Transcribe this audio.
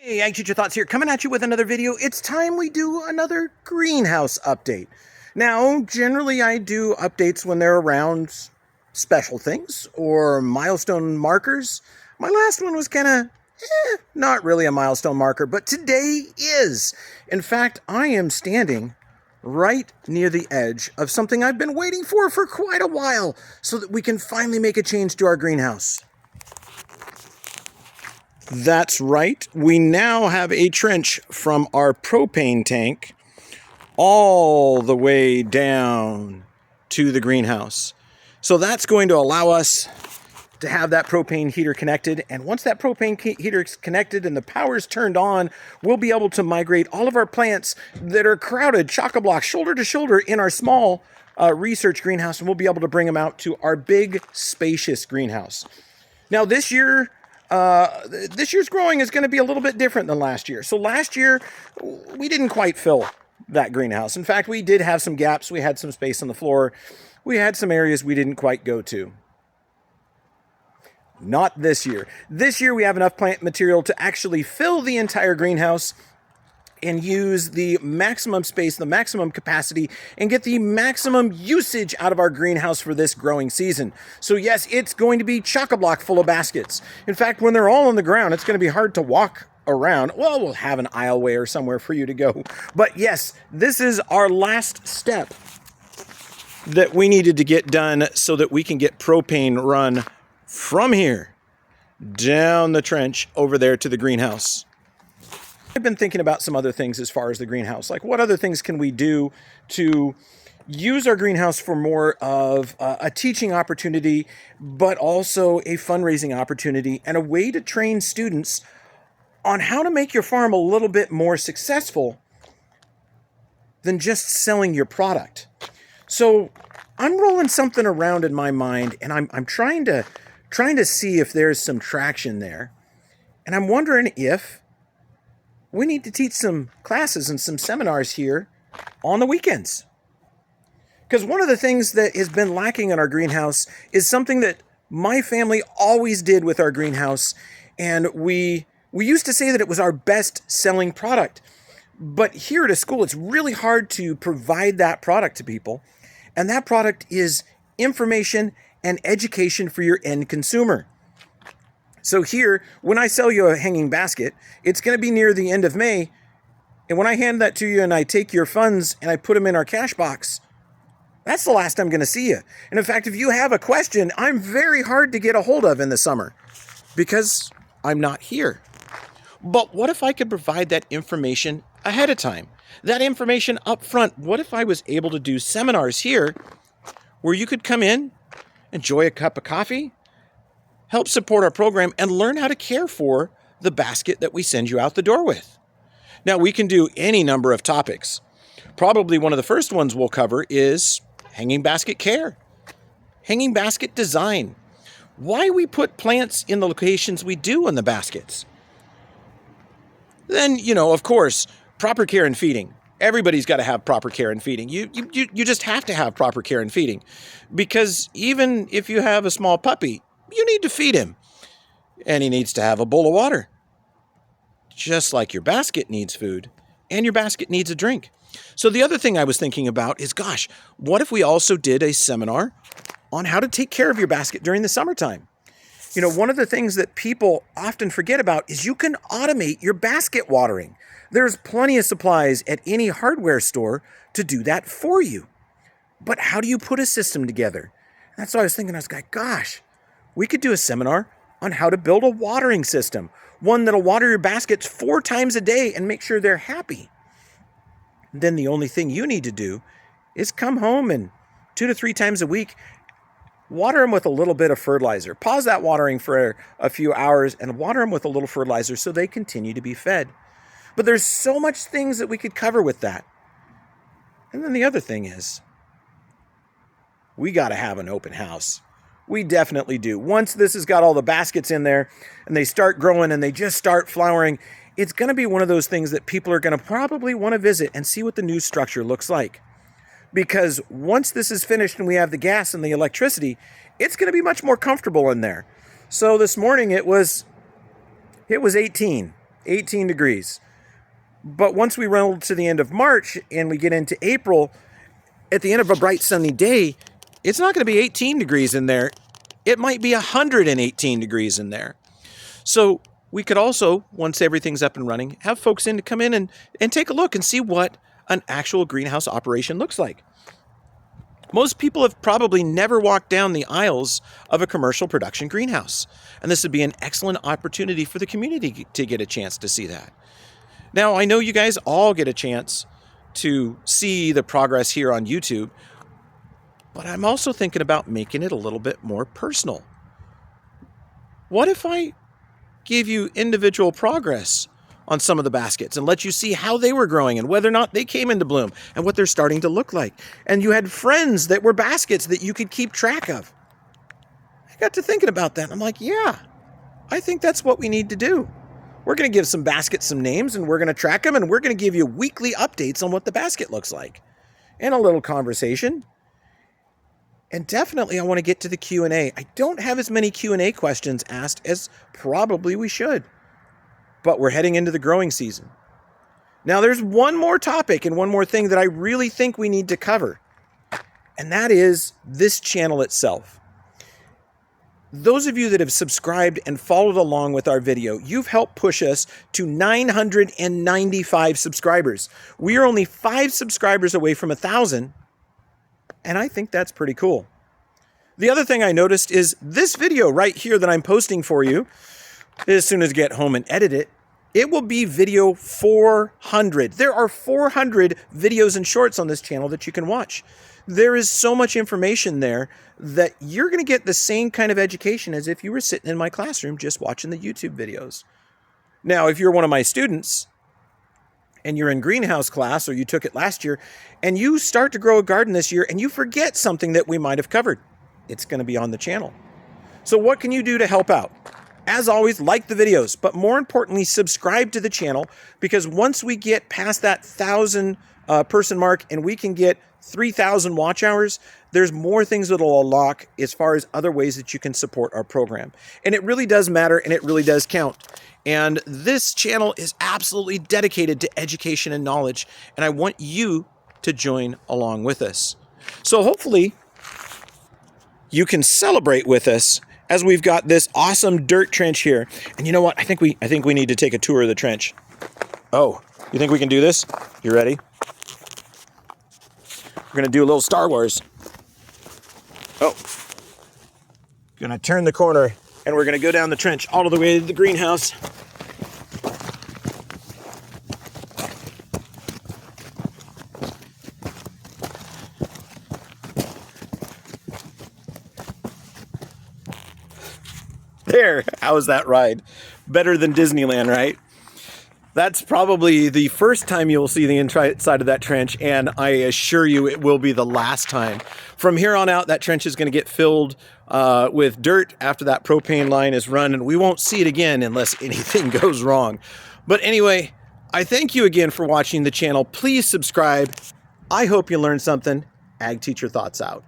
Hey, Ag Teacher Thoughts here, coming at you with another video. It's time we do another greenhouse update. Now, generally I do updates when they're around special things or milestone markers. My last one was kind of, not really a milestone marker, but today is. In fact, I am standing right near the edge of something I've been waiting for quite a while so that we can finally make a change to our greenhouse. That's right. We now have a trench from our propane tank all the way down to the greenhouse. So that's going to allow us to have that propane heater connected. And once that propane heater is connected and the power is turned on, we'll be able to migrate all of our plants that are crowded, chock-a-block, shoulder to shoulder in our small research greenhouse, and we'll be able to bring them out to our big, spacious greenhouse. Now this year's growing is going to be a little bit different than last year. So last year, we didn't quite fill that greenhouse. In fact, we did have some gaps. We had some space on the floor. We had some areas we didn't quite go to. Not this year. This year, we have enough plant material to actually fill the entire greenhouse and use the maximum space, the maximum capacity, and get the maximum usage out of our greenhouse for this growing season. So yes, it's going to be chock-a-block full of baskets. In fact, when they're all on the ground, it's going to be hard to walk around. Well, we'll have an aisleway or somewhere for you to go. But yes, this is our last step that we needed to get done so that we can get propane run from here down the trench over there to the greenhouse. I've been thinking about some other things as far as the greenhouse. Like, what other things can we do to use our greenhouse for more of a teaching opportunity, but also a fundraising opportunity and a way to train students on how to make your farm a little bit more successful than just selling your product. So I'm rolling something around in my mind, and I'm trying to see if there's some traction there. And I'm wondering if we need to teach some classes and some seminars here on the weekends. Because one of the things that has been lacking in our greenhouse is something that my family always did with our greenhouse. And we used to say that it was our best selling product. But here at a school, it's really hard to provide that product to people. And that product is information and education for your end consumer. So here, when I sell you a hanging basket, it's going to be near the end of May. And when I hand that to you and I take your funds and I put them in our cash box, that's the last I'm going to see you. And in fact, if you have a question, I'm very hard to get a hold of in the summer because I'm not here. But what if I could provide that information ahead of time? That information up front. What if I was able to do seminars here where you could come in, enjoy a cup of coffee, help support our program, and learn how to care for the basket that we send you out the door with. Now, we can do any number of topics. Probably one of the first ones we'll cover is hanging basket care, hanging basket design, why we put plants in the locations we do in the baskets. Then, of course, proper care and feeding. Everybody's got to have proper care and feeding. You just have to have proper care and feeding, because even if you have a small puppy, you need to feed him, and he needs to have a bowl of water. Just like your basket needs food, and your basket needs a drink. So the other thing I was thinking about is, gosh, what if we also did a seminar on how to take care of your basket during the summertime? One of the things that people often forget about is you can automate your basket watering. There's plenty of supplies at any hardware store to do that for you. But how do you put a system together? That's what I was thinking. I was like, gosh, we could do a seminar on how to build a watering system, one that'll water your baskets 4 times a day and make sure they're happy. Then the only thing you need to do is come home and 2 to 3 times a week, water them with a little bit of fertilizer. Pause that watering for a few hours and water them with a little fertilizer so they continue to be fed. But there's so much things that we could cover with that. And then the other thing is, we got to have an open house. We definitely do. Once this has got all the baskets in there and they start growing and they just start flowering, it's going to be one of those things that people are going to probably want to visit and see what the new structure looks like. Because once this is finished and we have the gas and the electricity, it's going to be much more comfortable in there. So this morning it was 18 18 degrees. But once we roll to the end of March and we get into April, at the end of a bright sunny day, it's not going to be 18 degrees in there. It might be 118 degrees in there. So we could also, once everything's up and running, have folks in to come in and take a look and see what an actual greenhouse operation looks like. Most people have probably never walked down the aisles of a commercial production greenhouse. And this would be an excellent opportunity for the community to get a chance to see that. Now, I know you guys all get a chance to see the progress here on YouTube, but I'm also thinking about making it a little bit more personal. What if I gave you individual progress on some of the baskets and let you see how they were growing and whether or not they came into bloom and what they're starting to look like? And you had friends that were baskets that you could keep track of. I got to thinking about that. I'm like, yeah, I think that's what we need to do. We're going to give some baskets some names, and we're going to track them, and we're going to give you weekly updates on what the basket looks like and a little conversation. And definitely I want to get to the Q&A. I don't have as many Q&A questions asked as probably we should, but we're heading into the growing season. Now, there's one more topic and one more thing that I really think we need to cover, and that is this channel itself. Those of you that have subscribed and followed along with our video, you've helped push us to 995 subscribers. We are only 5 subscribers away from 1,000, and I think that's pretty cool. The other thing I noticed is this video right here that I'm posting for you, as soon as I get home and edit it, it will be video 400. There are 400 videos and shorts on this channel that you can watch. There is so much information there that you're going to get the same kind of education as if you were sitting in my classroom just watching the YouTube videos. Now, if you're one of my students and you're in greenhouse class or you took it last year and you start to grow a garden this year and you forget something that we might have covered, it's going to be on the channel. So what can you do to help out? As always, like the videos, but more importantly, subscribe to the channel, because once we get past that 1,000 person mark and we can get 3,000 watch hours, there's more things that will unlock as far as other ways that you can support our program. And it really does matter, and it really does count. And this channel is absolutely dedicated to education and knowledge, and I want you to join along with us. So hopefully you can celebrate with us as we've got this awesome dirt trench here. And you know what? I think we need to take a tour of the trench. Oh, you think we can do this? You ready? We're going to do a little Star Wars. Oh. Going to turn the corner, and we're going to go down the trench all the way to the greenhouse. There, how was that ride? Better than Disneyland, right? That's probably the first time you'll see the inside of that trench, and I assure you it will be the last time. From here on out, that trench is going to get filled with dirt after that propane line is run, and we won't see it again unless anything goes wrong. But anyway, I thank you again for watching the channel. Please subscribe. I hope you learned something. Ag Teacher Thoughts out.